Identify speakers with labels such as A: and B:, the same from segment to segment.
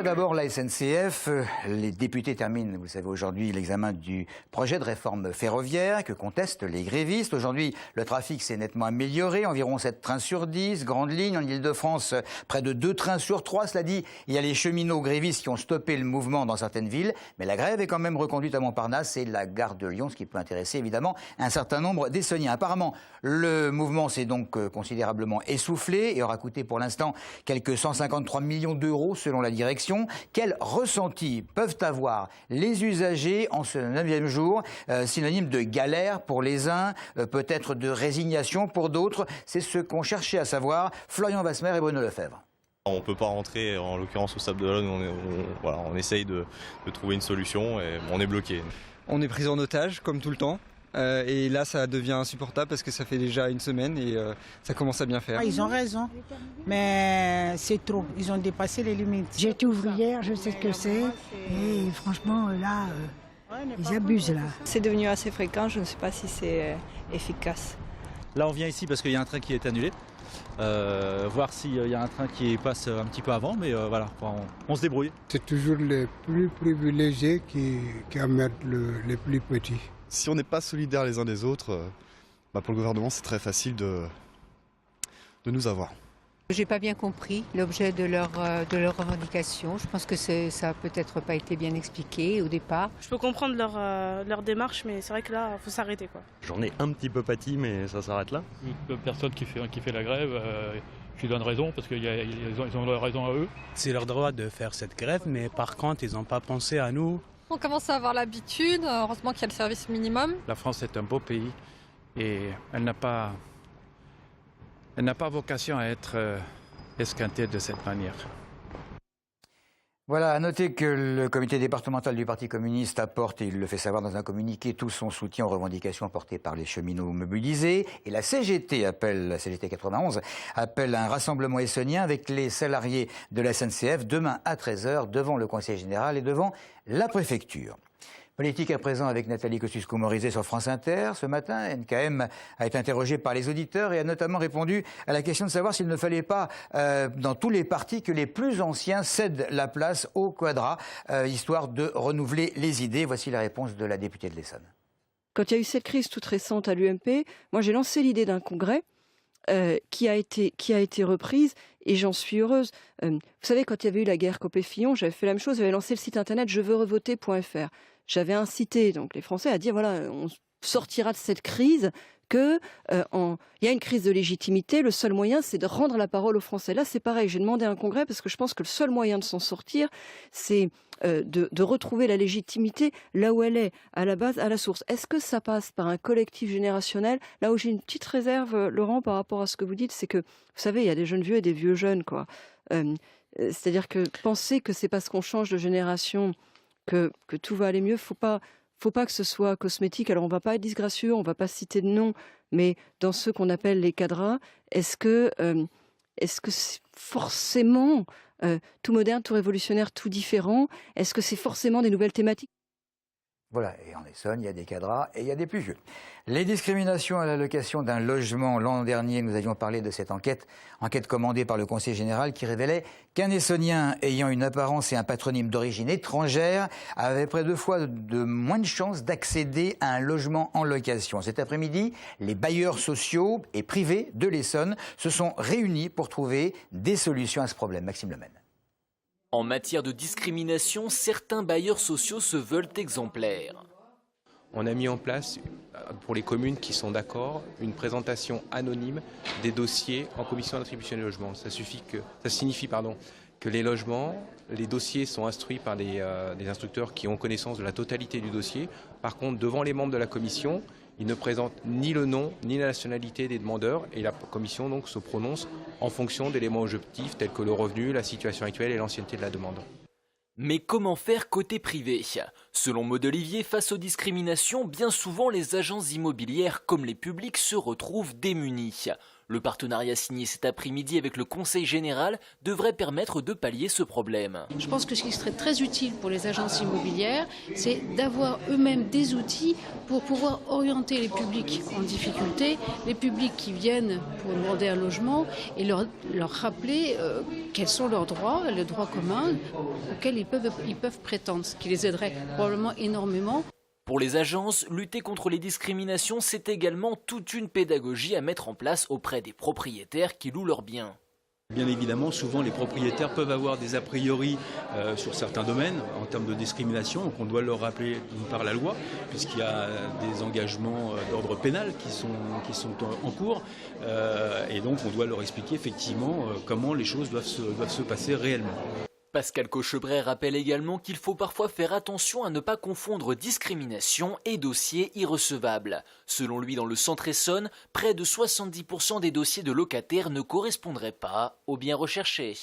A: D'abord, la SNCF, les députés terminent, vous le savez, aujourd'hui l'examen du projet de réforme ferroviaire que contestent les grévistes. Aujourd'hui, le trafic s'est nettement amélioré, environ 7 trains sur 10, grande ligne. En Ile-de-France, près de 2 trains sur 3. Cela dit, il y a les cheminots grévistes qui ont stoppé le mouvement dans certaines villes, mais la grève est quand même reconduite à Montparnasse et la gare de Lyon, ce qui peut intéresser évidemment un certain nombre d'Essonniens. Apparemment, le mouvement s'est donc considérablement essoufflé et aura coûté pour l'instant quelques 153 millions d'euros selon la direction. Quels ressentis peuvent avoir les usagers en ce 9e jour, synonyme de galère pour les uns, peut-être de résignation pour d'autres? C'est ce qu'ont cherché à savoir Florian Vasmer et Bruno Lefebvre.
B: On ne peut pas rentrer, en l'occurrence au Sable d'Olonne, on essaye de trouver une solution et on est bloqué.
C: On est pris en otage comme tout le temps. Et là, ça devient insupportable parce que ça fait déjà une semaine et ça commence à bien faire.
D: Ils ont raison, mais c'est trop. Ils ont dépassé les limites.
E: J'ai été ouvrière, je sais ce que c'est. Et franchement, là, ils abusent, là.
F: C'est devenu assez fréquent, je ne sais pas si c'est efficace.
G: Là, on vient ici parce qu'il y a un train qui est annulé. Voir s'il y a un train qui passe un petit peu avant, mais voilà, on se débrouille.
H: C'est toujours les plus privilégiés qui emmerdent les plus petits.
I: Si on n'est pas solidaires les uns des autres, pour le gouvernement, c'est très facile de nous avoir.
J: J'ai pas bien compris l'objet de leur revendication. Je pense que ça a peut-être pas été bien expliqué au départ.
K: Je peux comprendre leur démarche, mais c'est vrai que là, il faut s'arrêter, quoi.
L: J'en ai un petit peu pâti, mais ça s'arrête là.
M: Une personne qui fait la grève, je lui donne raison, parce qu'ils ont leur raison à eux.
N: C'est leur droit de faire cette grève, mais par contre, ils n'ont pas pensé à nous.
O: On commence à avoir l'habitude, heureusement qu'il y a le service minimum.
P: La France est un beau pays et elle n'a pas vocation à être esquintée de cette manière.
A: Voilà, à noter que le comité départemental du Parti communiste apporte, et il le fait savoir dans un communiqué, tout son soutien aux revendications portées par les cheminots mobilisés. Et la CGT 91 appelle à un rassemblement essonnien avec les salariés de la SNCF demain à 13h devant le Conseil général et devant la préfecture. Politique à présent avec Nathalie Kosciusko-Morizet sur France Inter. Ce matin, NKM a été interrogé par les auditeurs et a notamment répondu à la question de savoir s'il ne fallait pas, dans tous les partis, que les plus anciens cèdent la place au quadra, histoire de renouveler les idées. Voici la réponse de la députée de l'Essonne.
Q: Quand il y a eu cette crise toute récente à l'UMP, moi j'ai lancé l'idée d'un congrès qui a été reprise et j'en suis heureuse. Vous savez, quand il y avait eu la guerre Copé-Fillon, j'avais fait la même chose, j'avais lancé le site internet jeveuxrevoter.fr. J'avais incité donc les Français à dire voilà, on sortira de cette crise que il y a une crise de légitimité. Le seul moyen, c'est de rendre la parole aux Français. Là, c'est pareil. J'ai demandé un congrès parce que je pense que le seul moyen de s'en sortir, c'est de retrouver la légitimité là où elle est, à la base, à la source. Est-ce que ça passe par un collectif générationnel? Là où j'ai une petite réserve, Laurent, par rapport à ce que vous dites, c'est que, vous savez, il y a des jeunes vieux et des vieux jeunes, quoi. C'est-à-dire que penser que c'est parce qu'on change de génération que tout va aller mieux, faut pas que ce soit cosmétique. Alors on va pas être disgracieux, on va pas citer de nom, mais dans ceux qu'on appelle les cadras, est-ce que c'est forcément tout moderne, tout révolutionnaire, tout différent? Est-ce que c'est forcément des nouvelles thématiques?
A: Voilà, et en Essonne, il y a des cadras et il y a des plus vieux. Les discriminations à l'allocation d'un logement. L'an dernier, nous avions parlé de cette enquête commandée par le Conseil général qui révélait qu'un Essonnien ayant une apparence et un patronyme d'origine étrangère avait près de 2 fois de moins de chances d'accéder à un logement en location. Cet après-midi, les bailleurs sociaux et privés de l'Essonne se sont réunis pour trouver des solutions à ce problème. Maxime Lemaine.
R: En matière de discrimination, certains bailleurs sociaux se veulent exemplaires.
S: On a mis en place, pour les communes qui sont d'accord, une présentation anonyme des dossiers en commission d'attribution des logements. Ça signifie que les logements, les dossiers sont instruits par des instructeurs qui ont connaissance de la totalité du dossier. Par contre, devant les membres de la commission, ils ne présentent ni le nom ni la nationalité des demandeurs et la commission donc se prononce en fonction d'éléments objectifs tels que le revenu, la situation actuelle et l'ancienneté de la demande.
R: Mais comment faire côté privé? Selon Maud Olivier, face aux discriminations, bien souvent les agences immobilières comme les publics se retrouvent démunis. Le partenariat signé cet après-midi avec le Conseil général devrait permettre de pallier ce problème.
T: Je pense que ce qui serait très utile pour les agences immobilières, c'est d'avoir eux-mêmes des outils pour pouvoir orienter les publics en difficulté, les publics qui viennent pour demander un logement et leur rappeler quels sont leurs droits, les droits communs auxquels ils peuvent prétendre, ce qui les aiderait probablement énormément.
R: Pour les agences, lutter contre les discriminations, c'est également toute une pédagogie à mettre en place auprès des propriétaires qui louent leurs biens.
U: Bien évidemment, souvent les propriétaires peuvent avoir des a priori sur certains domaines en termes de discrimination, donc on doit leur rappeler par la loi, puisqu'il y a des engagements d'ordre pénal qui sont en cours, et donc on doit leur expliquer effectivement comment les choses doivent se passer réellement.
R: Pascal Cochebray rappelle également qu'il faut parfois faire attention à ne pas confondre discrimination et dossiers irrecevables. Selon lui, dans le centre Essonne, près de 70% des dossiers de locataires ne correspondraient pas aux biens recherchés.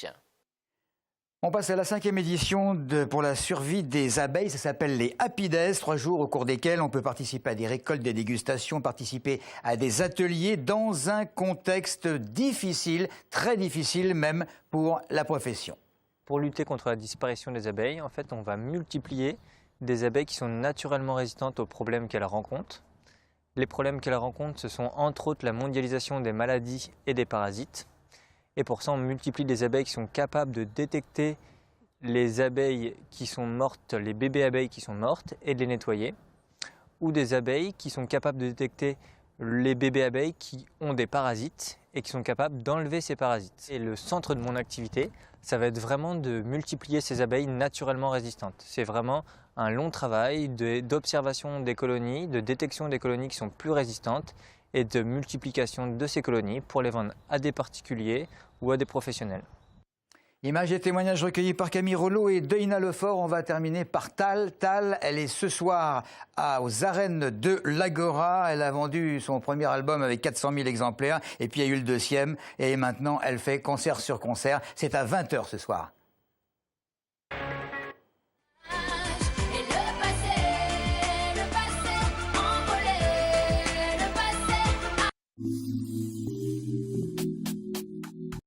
A: On passe à la 5e édition pour la survie des abeilles. Ça s'appelle les Happy Days, 3 jours au cours desquels on peut participer à des récoltes, des dégustations, participer à des ateliers dans un contexte difficile, très difficile même pour la profession.
V: Pour lutter contre la disparition des abeilles, en fait, on va multiplier des abeilles qui sont naturellement résistantes aux problèmes qu'elles rencontrent. Les problèmes qu'elles rencontrent, ce sont entre autres la mondialisation des maladies et des parasites. Et pour ça, on multiplie des abeilles qui sont capables de détecter les abeilles qui sont mortes, les bébés abeilles qui sont mortes, et de les nettoyer. Ou des abeilles qui sont capables de détecter les bébés abeilles qui ont des parasites et qui sont capables d'enlever ces parasites. Et le centre de mon activité, ça va être vraiment de multiplier ces abeilles naturellement résistantes. C'est vraiment un long travail d'observation des colonies, de détection des colonies qui sont plus résistantes et de multiplication de ces colonies pour les vendre à des particuliers ou à des professionnels.
A: Images et témoignages recueillis par Camille Rollo et Deina Lefort. On va terminer par Tal. Tal, elle est ce soir aux arènes de l'Agora. Elle a vendu son premier album avec 400 000 exemplaires. Et puis il y a eu le 2e. Et maintenant, elle fait concert sur concert. C'est à 20h ce soir.